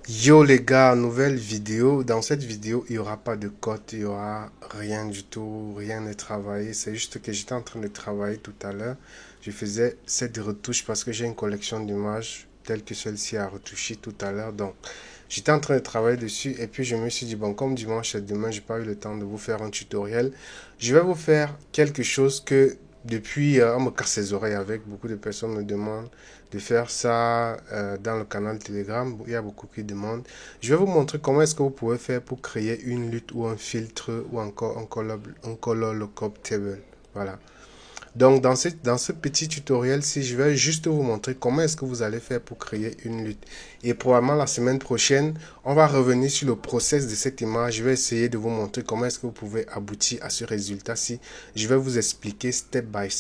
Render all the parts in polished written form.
Yo les gars, nouvelle vidéo. Dans cette vidéo, il n'y aura pas de code, il n'y aura rien du tout, rien de travaillé. C'est juste que j'étais en train de travailler tout à l'heure. Je faisais cette retouche parce que j'ai une collection d'images telle que celle-ci a retouché tout à l'heure. Donc, j'étais en train de travailler dessus et puis je me suis dit, bon, comme dimanche et demain, j'ai pas eu le temps de vous faire un tutoriel. Je vais vous faire quelque chose que depuis, on me casse les oreilles avec. Beaucoup de personnes me demandent de faire ça dans le canal Telegram. Il y a beaucoup qui demandent. Je vais vous montrer comment est-ce que vous pouvez faire pour créer une lutte ou un filtre ou encore un color lookup table. Voilà. Donc dans ce petit tutoriel-ci, je vais juste vous montrer comment est-ce que vous allez faire pour créer une lutte. Et probablement la semaine prochaine, on va revenir sur le process de cette image. Je vais essayer de vous montrer comment est-ce que vous pouvez aboutir à ce résultat-ci. Je vais vous expliquer step by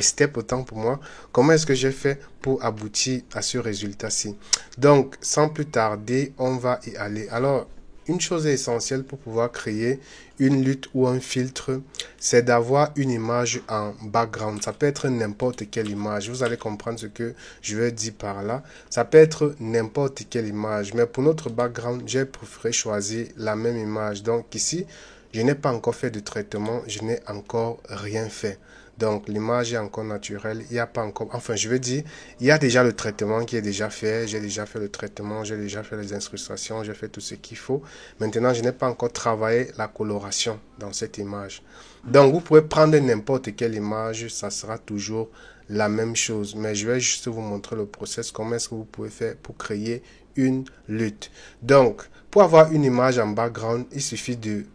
step, autant pour moi, comment est-ce que j'ai fait pour aboutir à ce résultat-ci. Donc, sans plus tarder, on va y aller. Alors, une chose essentielle pour pouvoir créer une lutte ou un filtre, c'est d'avoir une image en background. Ça peut être n'importe quelle image. Vous allez comprendre ce que je veux dire par là. Ça peut être n'importe quelle image. Mais pour notre background, j'ai préféré choisir la même image. Donc ici, je n'ai pas encore fait de traitement. Je n'ai encore rien fait. Donc l'image est encore naturelle, il n'y a pas encore, enfin je veux dire, il y a déjà le traitement qui est déjà fait, j'ai déjà fait le traitement, j'ai déjà fait les incrustations, j'ai fait tout ce qu'il faut. Maintenant je n'ai pas encore travaillé la coloration dans cette image. Donc vous pouvez prendre n'importe quelle image, ça sera toujours la même chose. Mais je vais juste vous montrer le process, comment est-ce que vous pouvez faire pour créer une lutte. Donc pour avoir une image en background, il suffit de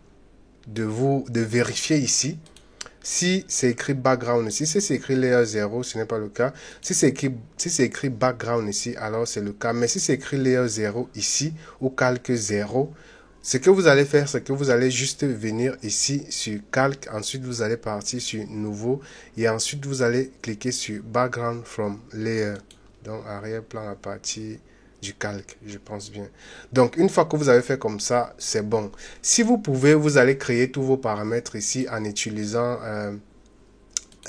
vérifier ici si c'est écrit background ici, si c'est écrit layer 0, ce n'est pas le cas. Si c'est écrit background ici, alors c'est le cas. Mais si c'est écrit layer 0 ici ou calque 0, ce que vous allez faire, c'est que vous allez juste venir ici sur calque. Ensuite, vous allez partir sur nouveau. Et ensuite, vous allez cliquer sur background from layer. Donc, arrière-plan à partir du calque, je pense bien. Donc, une fois que vous avez fait comme ça, c'est bon. Si vous pouvez, vous allez créer tous vos paramètres ici en utilisant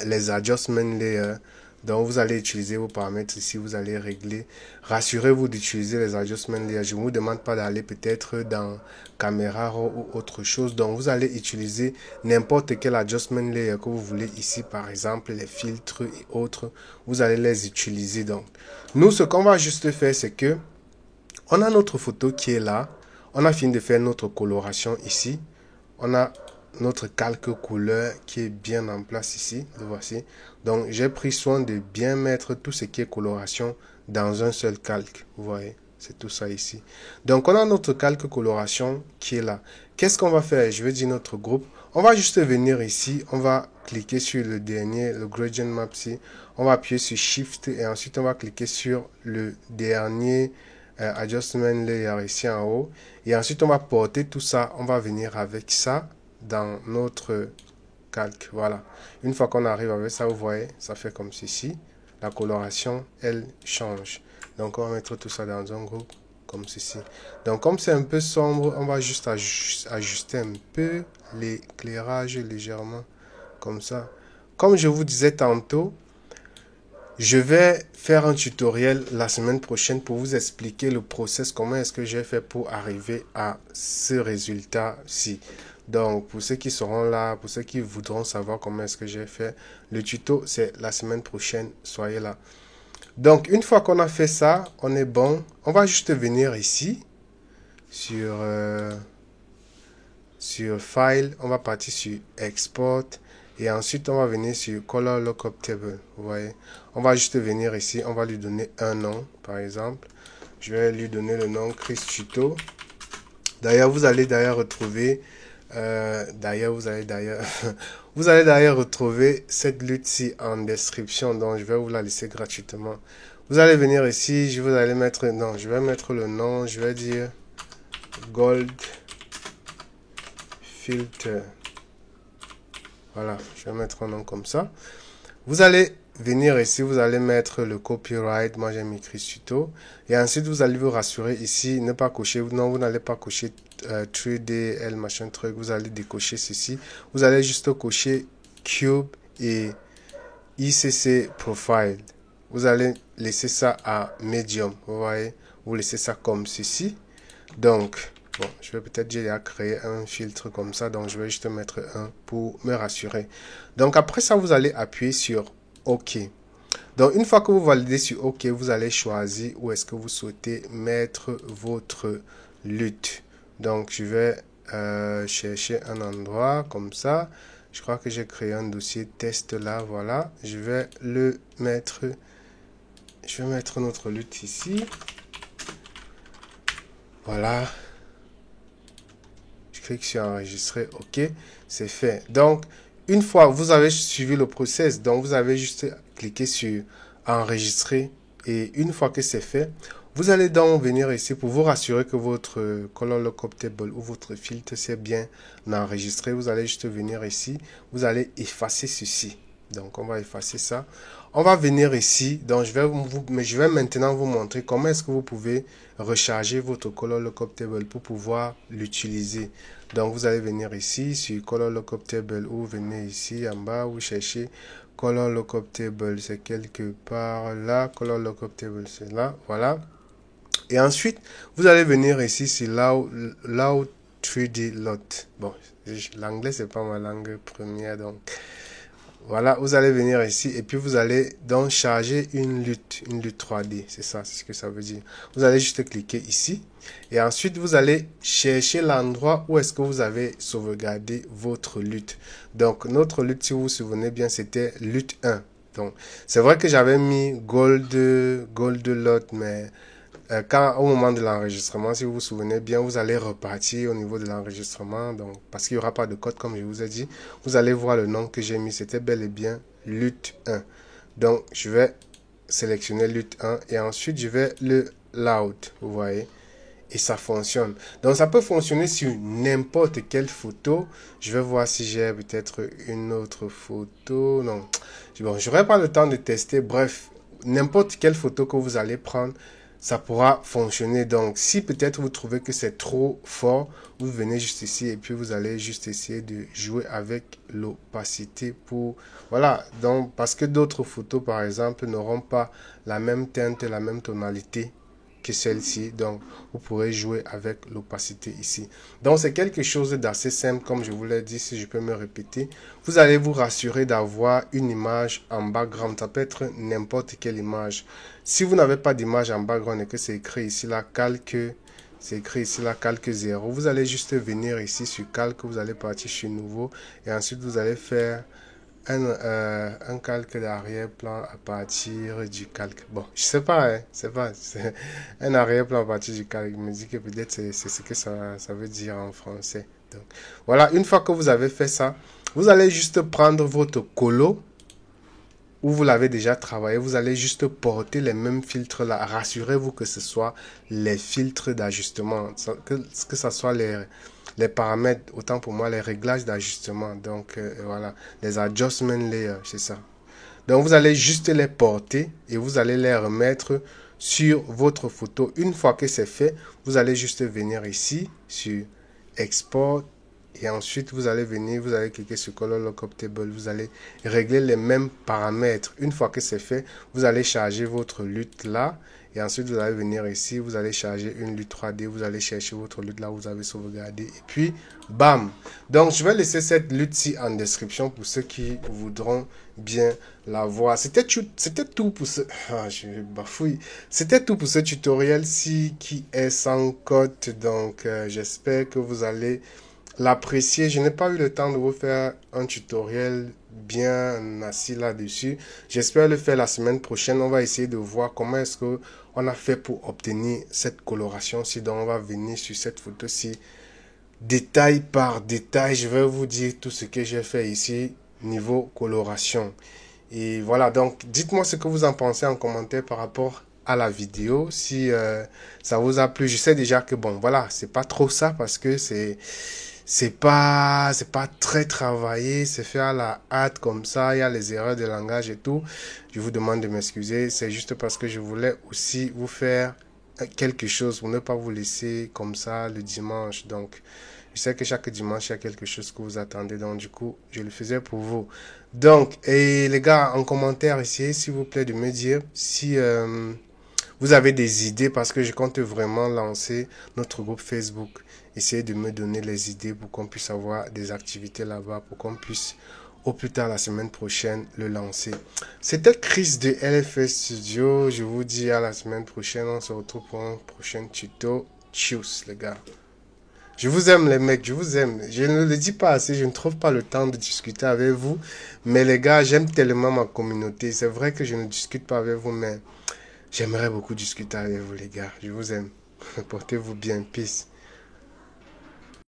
les adjustment layers. Donc, vous allez utiliser vos paramètres ici, vous allez régler. Rassurez-vous d'utiliser les adjustment layers. Je ne vous demande pas d'aller peut-être dans Camera Raw ou autre chose. Donc, vous allez utiliser n'importe quel adjustment layer que vous voulez ici, par exemple, les filtres et autres. Vous allez les utiliser. Donc, nous, ce qu'on va juste faire, c'est que on a notre photo qui est là. On a fini de faire notre coloration ici. On a notre calque couleur qui est bien en place ici. Le voici. Donc, j'ai pris soin de bien mettre tout ce qui est coloration dans un seul calque. Vous voyez, c'est tout ça ici. Donc, on a notre calque coloration qui est là. Qu'est-ce qu'on va faire? Je vais dire notre groupe. On va juste venir ici. On va cliquer sur le dernier, le gradient map ici. On va appuyer sur Shift et ensuite on va cliquer sur le dernier adjustment layer ici en haut. Et ensuite, on va porter tout ça. On va venir avec ça dans notre calque. Voilà. Une fois qu'on arrive avec ça, vous voyez, ça fait comme ceci. La coloration, elle change. Donc, on va mettre tout ça dans un groupe comme ceci. Donc, comme c'est un peu sombre, on va juste ajuster un peu l'éclairage légèrement comme ça. Comme je vous disais tantôt, je vais faire un tutoriel la semaine prochaine pour vous expliquer le process, comment est-ce que j'ai fait pour arriver à ce résultat-ci. Donc, pour ceux qui seront là, pour ceux qui voudront savoir comment est-ce que j'ai fait, le tuto, c'est la semaine prochaine, soyez là. Donc, une fois qu'on a fait ça, on est bon. On va juste venir ici, sur File, on va partir sur Export. Et ensuite, on va venir sur Color Lookup Table. Vous voyez, on va juste venir ici. On va lui donner un nom, par exemple. Je vais lui donner le nom Chris Tuto. D'ailleurs, vous allez d'ailleurs retrouver... vous allez d'ailleurs retrouver cette lutte-ci en description. Donc, je vais vous la laisser gratuitement. Vous allez venir ici. Je vous allez mettre... Non, je vais mettre le nom. Je vais dire Gold Filter. Voilà, je vais mettre un nom comme ça. Vous allez venir ici, vous allez mettre le copyright. Moi, j'ai mis Chris Tuto. Et ensuite, vous allez vous rassurer ici, ne pas cocher. Non, vous n'allez pas cocher 3DL, machin truc. Vous allez décocher ceci. Vous allez juste cocher Cube et ICC Profile. vous allez laisser ça à medium. Vous voyez, vous laissez ça comme ceci. Donc, bon, je vais peut-être déjà créer un filtre comme ça. Donc, je vais juste mettre un pour me rassurer. Donc, après ça, vous allez appuyer sur OK. Donc, une fois que vous validez sur OK, vous allez choisir où est-ce que vous souhaitez mettre votre lutte. Donc, je vais chercher un endroit comme ça. Je crois que j'ai créé un dossier test là. Voilà. Je vais le mettre. Je vais mettre notre lutte ici. Voilà. Je clique sur enregistrer. OK. C'est fait. Donc, une fois vous avez suivi le process, donc vous avez juste cliqué sur enregistrer. Et une fois que c'est fait, vous allez donc venir ici pour vous rassurer que votre Color Lookup Table ou votre filtre c'est bien enregistré. Vous allez juste venir ici. Vous allez effacer ceci. Donc, on va effacer ça. On va venir ici. Donc, je vais maintenant vous montrer comment est-ce que vous pouvez recharger votre Color Lookup Table pour pouvoir l'utiliser. Donc, vous allez venir ici sur Color Lookup Table ou venez ici en bas, vous cherchez Color Lookup Table. C'est quelque part là. Color Lookup Table, c'est là. Voilà. Et ensuite, vous allez venir ici sur Loud 3D Lot. Bon, l'anglais, c'est pas ma langue première, donc voilà, vous allez venir ici et puis vous allez donc charger une lutte 3D. C'est ça, c'est ce que ça veut dire. Vous allez juste cliquer ici et ensuite vous allez chercher l'endroit où est-ce que vous avez sauvegardé votre lutte. Donc, notre lutte, si vous vous souvenez bien, c'était lutte 1. Donc, c'est vrai que j'avais mis Gold Lot, mais quand au moment de l'enregistrement, si vous vous souvenez bien, vous allez repartir au niveau de l'enregistrement. Donc, parce qu'il n'y aura pas de code, comme je vous ai dit, vous allez voir le nom que j'ai mis. C'était bel et bien lutte 1. Donc, je vais sélectionner lutte 1 et ensuite, je vais le loud. Vous voyez? Et ça fonctionne. Donc, ça peut fonctionner sur n'importe quelle photo. Je vais voir si j'ai peut-être une autre photo. Non. Bon, je n'aurai pas le temps de tester. Bref, n'importe quelle photo que vous allez prendre, ça pourra fonctionner. Donc, si peut-être vous trouvez que c'est trop fort, vous venez juste ici et puis vous allez juste essayer de jouer avec l'opacité pour... Voilà, donc, parce que d'autres photos, par exemple, n'auront pas la même teinte, la même tonalité que celle-ci. Donc, vous pourrez jouer avec l'opacité ici. Donc, c'est quelque chose d'assez simple, comme je vous l'ai dit, si je peux me répéter. Vous allez vous rassurer d'avoir une image en background. Ça peut être n'importe quelle image. Si vous n'avez pas d'image en background et que c'est écrit ici, là, calque, c'est écrit ici, là, calque 0. Vous allez juste venir ici sur calque, vous allez partir sur nouveau et ensuite vous allez faire un calque d'arrière-plan à partir du calque. Bon, je sais pas, hein, c'est un arrière-plan à partir du calque. Je me dis que peut-être c'est ce que ça veut dire en français. Donc, voilà, une fois que vous avez fait ça, vous allez juste prendre votre colo où vous l'avez déjà travaillé. Vous allez juste porter les mêmes filtres là. Rassurez-vous que ce soit les filtres d'ajustement, que ce soit les paramètres, autant pour moi les réglages d'ajustement. Donc voilà, les adjustment layers, c'est ça. Donc vous allez juste les porter et vous allez les remettre sur votre photo. Une fois que c'est fait, vous allez juste venir ici sur export et ensuite vous allez venir, vous allez cliquer sur Color Lookup Table, vous allez régler les mêmes paramètres. Une fois que c'est fait, vous allez charger votre lutte là. Et ensuite, vous allez venir ici, vous allez charger une lutte 3D, vous allez chercher votre lutte là où vous avez sauvegardé. Et puis, bam! Donc, je vais laisser cette lutte-ci en description pour ceux qui voudront bien la voir. C'était tout pour ce... Ah, je bafouille. C'était tout pour ce tutoriel-ci qui est sans code. Donc, j'espère que vous allez l'apprécier. Je n'ai pas eu le temps de vous faire un tutoriel bien assis là-dessus. J'espère le faire la semaine prochaine. On va essayer de voir comment est-ce que on a fait pour obtenir cette coloration-ci. Donc, on va venir sur cette photo-ci, détail par détail. Je vais vous dire tout ce que j'ai fait ici, niveau coloration. Et voilà, donc, dites-moi ce que vous en pensez en commentaire par rapport à la vidéo. Si ça vous a plu, je sais déjà que, bon, voilà, c'est pas trop ça parce que c'est pas très travaillé, c'est fait à la hâte comme ça, il y a les erreurs de langage et tout. Je vous demande de m'excuser, c'est juste parce que je voulais aussi vous faire quelque chose pour ne pas vous laisser comme ça le dimanche. Donc Je sais que chaque dimanche, il y a quelque chose que vous attendez. Donc, du coup, je le faisais pour vous. Donc, et les gars, en commentaire, essayez s'il vous plaît de me dire si vous avez des idées parce que je compte vraiment lancer notre groupe Facebook. Essayez de me donner les idées pour qu'on puisse avoir des activités là-bas, pour qu'on puisse au plus tard la semaine prochaine le lancer. C'était Chris de LFS Studio. Je vous dis à la semaine prochaine. On se retrouve pour un prochain tuto. Tchuss les gars. Je vous aime les mecs, je vous aime. Je ne le dis pas assez, je ne trouve pas le temps de discuter avec vous. Mais les gars, j'aime tellement ma communauté. C'est vrai que je ne discute pas avec vous, mais j'aimerais beaucoup discuter avec vous les gars. Je vous aime. Portez-vous bien. Peace.